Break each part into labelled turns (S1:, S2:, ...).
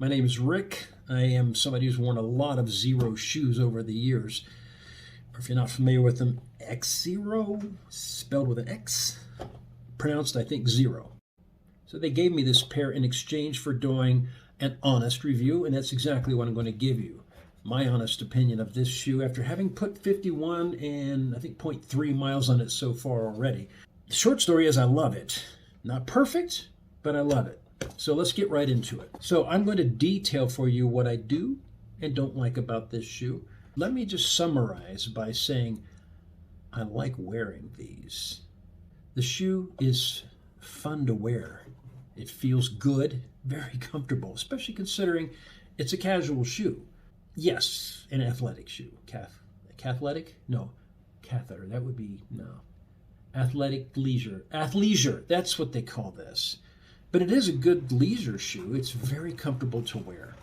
S1: My name is Rick. I am somebody who's worn a lot of Xero shoes over the years. Or if you're not familiar with them, Xero, spelled with an X, pronounced, I think, zero. So they gave me this pair in exchange for doing an honest review, and that's exactly what I'm going to give you. My honest opinion of this shoe after having put 51 and I think 0.3 miles on it so far already. The short story is I love it. Not perfect, but I love it. So let's get right into it. So I'm going to detail for you what I do and don't like about this shoe. Let me just summarize by saying I like wearing these. The shoe is fun to wear. It feels good, very comfortable, especially considering it's a casual shoe. Yes, an athletic shoe. Cathletic? No. Catheter. That would be, no. Athletic leisure. Athleisure. That's what they call this. But it is a good leisure shoe. It's very comfortable to wear.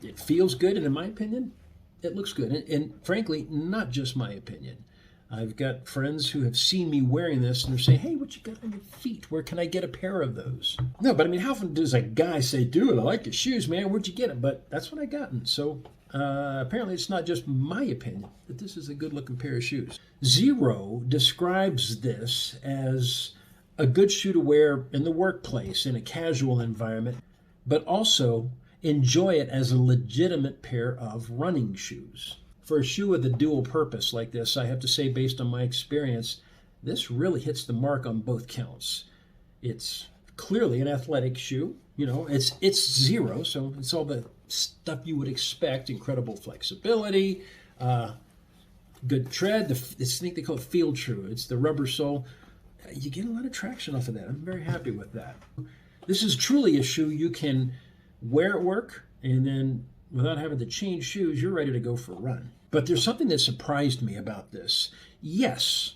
S1: It feels good, and in my opinion, it looks good. And frankly, not just my opinion. I've got friends who have seen me wearing this, and they're saying, hey, what you got on your feet? Where can I get a pair of those? No, but I mean, how often does a guy say, dude, I like your shoes, man. Where'd you get them? But that's what I gotten. So apparently it's not just my opinion that this is a good-looking pair of shoes. Xero describes this as a good shoe to wear in the workplace, in a casual environment, but also enjoy it as a legitimate pair of running shoes. For a shoe with a dual purpose like this, I have to say, based on my experience, this really hits the mark on both counts. It's clearly an athletic shoe. You know, it's Xero, so it's all the stuff you would expect. Incredible flexibility, good tread. I think they call it field true. It's the rubber sole. You get a lot of traction off of that. I'm very happy with that. This is truly a shoe you can wear at work, and then without having to change shoes, you're ready to go for a run. But there's something that surprised me about this. Yes,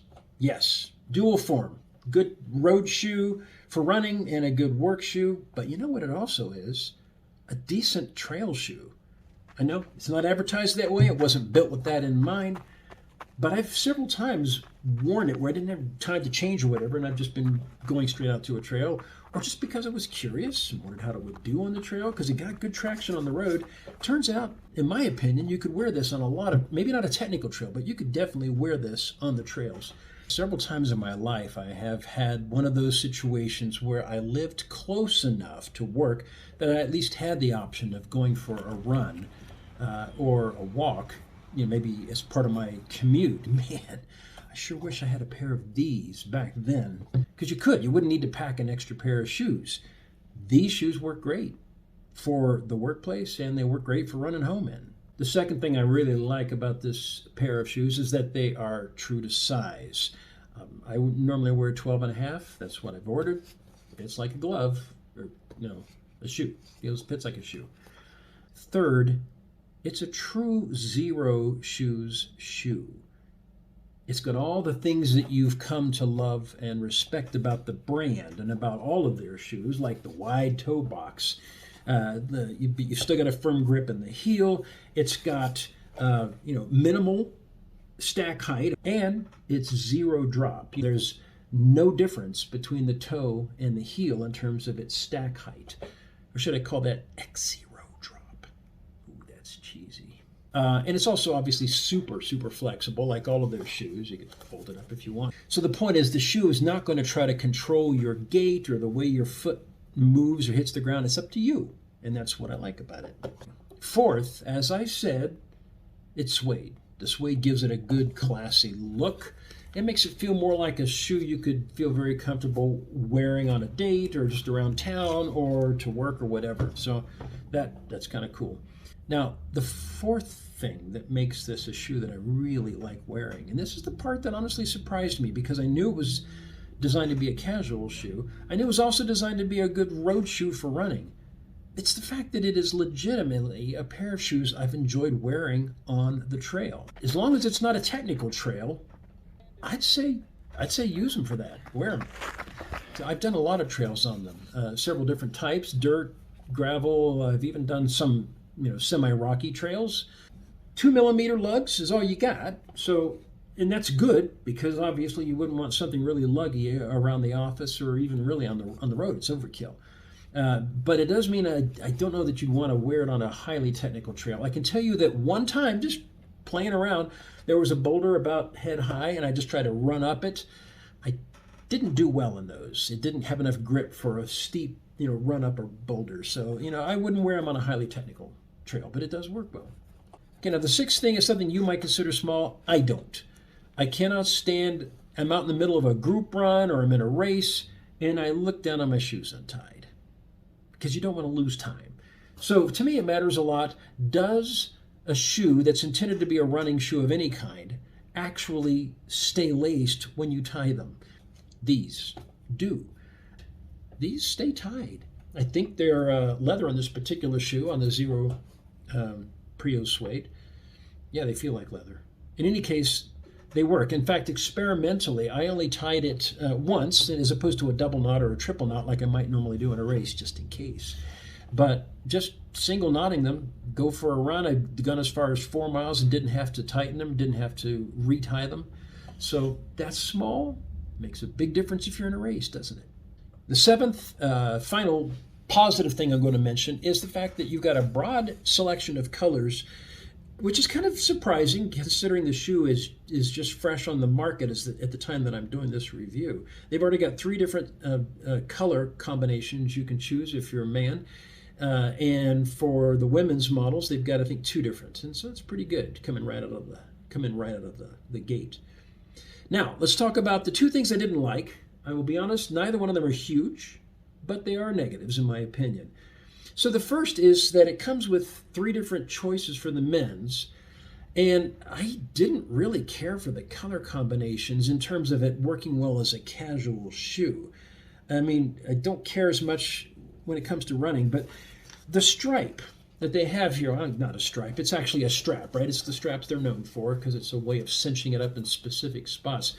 S1: dual form. Good road shoe for running and a good work shoe. But you know what it also is? A decent trail shoe. I know it's not advertised that way. It wasn't built with that in mind. But I've several times worn it where I didn't have time to change or whatever, and I've just been going straight out to a trail, or just because I was curious and wondered how it would do on the trail, because it got good traction on the road. Turns out, in my opinion, you could wear this on a lot of, maybe not a technical trail, but you could definitely wear this on the trails. Several times in my life, I have had one of those situations where I lived close enough to work that I at least had the option of going for a run or a walk, you know, maybe as part of my commute. Man, I sure wish I had a pair of these back then. Because you wouldn't need to pack an extra pair of shoes. These shoes work great for the workplace, and they work great for running home in. The second thing I really like about this pair of shoes is that they are true to size. I would normally wear 12 and a half. That's what I've ordered. It's like a glove, or, you know, a shoe. It fits like a shoe. Third, it's a true Xero Shoes shoe. It's got all the things that you've come to love and respect about the brand and about all of their shoes, like the wide toe box. You've still got a firm grip in the heel. It's got minimal stack height, and it's zero drop. There's no difference between the toe and the heel in terms of its stack height. Or should I call that Xero drop? Ooh, that's cheesy. And it's also obviously super, super flexible, like all of their shoes. You can fold it up if you want. So the point is, the shoe is not going to try to control your gait or the way your foot moves or hits the ground. It's up to you, and that's what I like about it. Fourth, as I said, it's suede. The suede gives it a good, classy look. It makes it feel more like a shoe you could feel very comfortable wearing on a date or just around town or to work or whatever. So that's kind of cool. Now, the fourth thing that makes this a shoe that I really like wearing, and this is the part that honestly surprised me because I knew it was designed to be a casual shoe. I knew it was also designed to be a good road shoe for running. It's the fact that it is legitimately a pair of shoes I've enjoyed wearing on the trail. As long as it's not a technical trail, I'd say use them for that. Wear them. I've done a lot of trails on them, several different types: dirt, gravel. I've even done some, semi-rocky trails. 2 millimeter lugs is all you got. So, and that's good because obviously you wouldn't want something really luggy around the office or even really on the road. It's overkill. But it does mean I don't know that you'd want to wear it on a highly technical trail. I can tell you that one time, just playing around, there was a boulder about head high, and I just tried to run up it. I didn't do well in those. It didn't have enough grip for a steep, run up or boulder. So, I wouldn't wear them on a highly technical trail, but it does work well. Okay, now the sixth thing is something you might consider small. I don't. I cannot stand, I'm out in the middle of a group run or I'm in a race, and I look down on my shoes untied, because you don't want to lose time. So to me, it matters a lot. Does a shoe that's intended to be a running shoe of any kind actually stay laced when you tie them? These do. These stay tied. I think they're leather on this particular shoe, on the Xero Prio Suede. Yeah, they feel like leather. In any case, they work. In fact, experimentally, I only tied it once, as opposed to a double knot or a triple knot like I might normally do in a race, just in case. But just single knotting them, go for a run. I've gone as far as 4 miles and didn't have to tighten them, didn't have to retie them. So that's small. Makes a big difference if you're in a race, doesn't it? The seventh, final positive thing I'm going to mention is the fact that you've got a broad selection of colors, which is kind of surprising considering the shoe is just fresh on the market at the time that I'm doing this review. They've already got 3 different color combinations you can choose if you're a man. And for the women's models, they've got, I think, 2 different. And so it's pretty good coming right out of the gate. Now, let's talk about the 2 things I didn't like. I will be honest, neither one of them are huge, but they are negatives in my opinion. So the first is that it comes with 3 different choices for the men's, and I didn't really care for the color combinations in terms of it working well as a casual shoe. I mean, I don't care as much when it comes to running, but the stripe that they have here, not a stripe, it's actually a strap, right? It's the straps they're known for because it's a way of cinching it up in specific spots.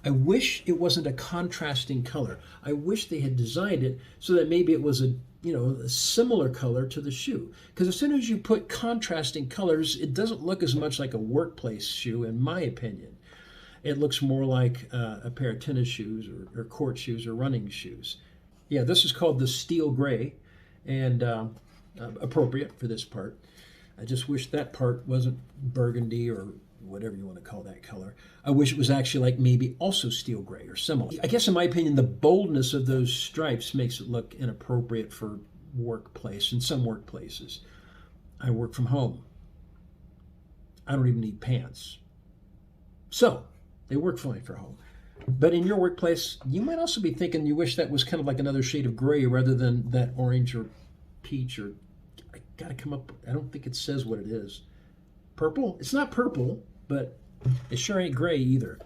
S1: I wish it wasn't a contrasting color. I wish they had designed it so that maybe it was a similar color to the shoe. Because as soon as you put contrasting colors, it doesn't look as much like a workplace shoe, in my opinion. It looks more like a pair of tennis shoes or court shoes or running shoes. Yeah, this is called the steel gray, and appropriate for this part. I just wish that part wasn't burgundy or whatever you want to call that color. I wish it was actually like maybe also steel gray or similar. I guess in my opinion, the boldness of those stripes makes it look inappropriate for workplace, in some workplaces. I work from home. I don't even need pants. So they work fine for home. But in your workplace, you might also be thinking you wish that was kind of like another shade of gray rather than that orange or peach or, I gotta come up, I don't think it says what it is. Purple? It's not purple, but it sure ain't gray either.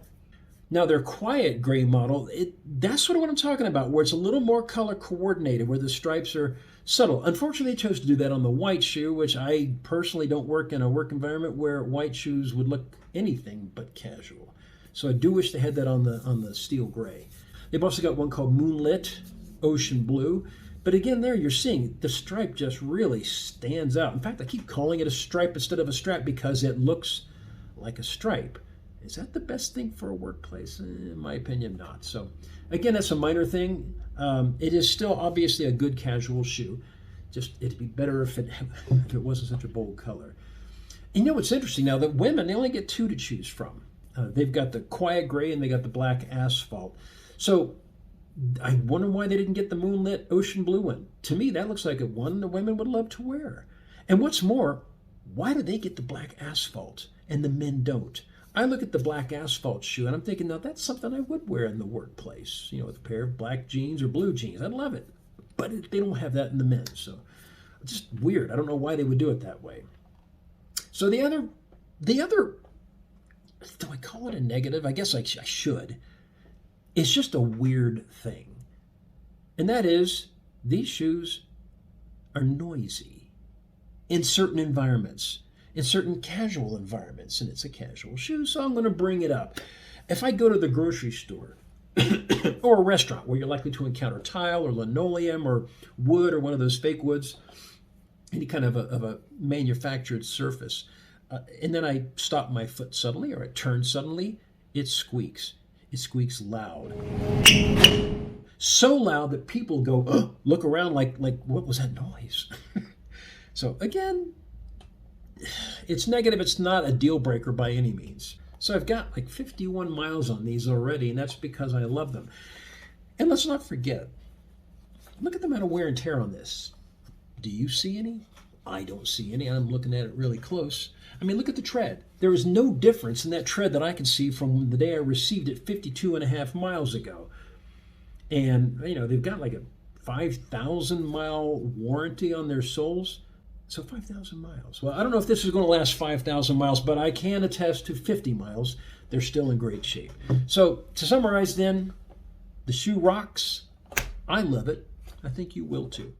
S1: Now their quiet gray model, that's sort of what I'm talking about, where it's a little more color coordinated, where the stripes are subtle. Unfortunately, they chose to do that on the white shoe, which I personally don't work in a work environment where white shoes would look anything but casual. So I do wish they had that on the steel gray. They've also got one called Moonlit Ocean Blue. But again, there you're seeing the stripe just really stands out. In fact, I keep calling it a stripe instead of a strap because it looks like a stripe. Is that the best thing for a workplace? In my opinion, not. So again, that's a minor thing. It is still obviously a good casual shoe. Just it'd be better if it wasn't such a bold color. And you know what's interesting now? That women, they only get 2 to choose from. They've got the quiet gray and they got the black asphalt. So I wonder why they didn't get the Moonlit Ocean Blue one. To me, that looks like a one the women would love to wear. And what's more, why do they get the black asphalt and the men don't? I look at the black asphalt shoe and I'm thinking, now that's something I would wear in the workplace, with a pair of black jeans or blue jeans. I'd love it. But they don't have that in the men's. So it's just weird. I don't know why they would do it that way. So the other, do I call it a negative? I guess I should. It's just a weird thing. And that is, these shoes are noisy in certain environments, in certain casual environments, and it's a casual shoe, so I'm going to bring it up. If I go to the grocery store or a restaurant where you're likely to encounter tile or linoleum or wood or one of those fake woods, any kind of a manufactured surface, and then I stop my foot suddenly or I turn suddenly, it squeaks. It squeaks loud. So loud that people go, oh, look around like what was that noise? So again, it's negative. It's not a deal breaker by any means. So I've got like 51 miles on these already, and that's because I love them. And let's not forget, look at the amount of wear and tear on this. Do you see any? I don't see any. I'm looking at it really close. I mean, look at the tread. There is no difference in that tread that I can see from the day I received it 52.5 miles ago. And, you know, they've got like a 5,000 mile warranty on their soles. So 5,000 miles. Well, I don't know if this is going to last 5,000 miles, but I can attest to 50 miles. They're still in great shape. So to summarize then, the shoe rocks. I love it. I think you will too.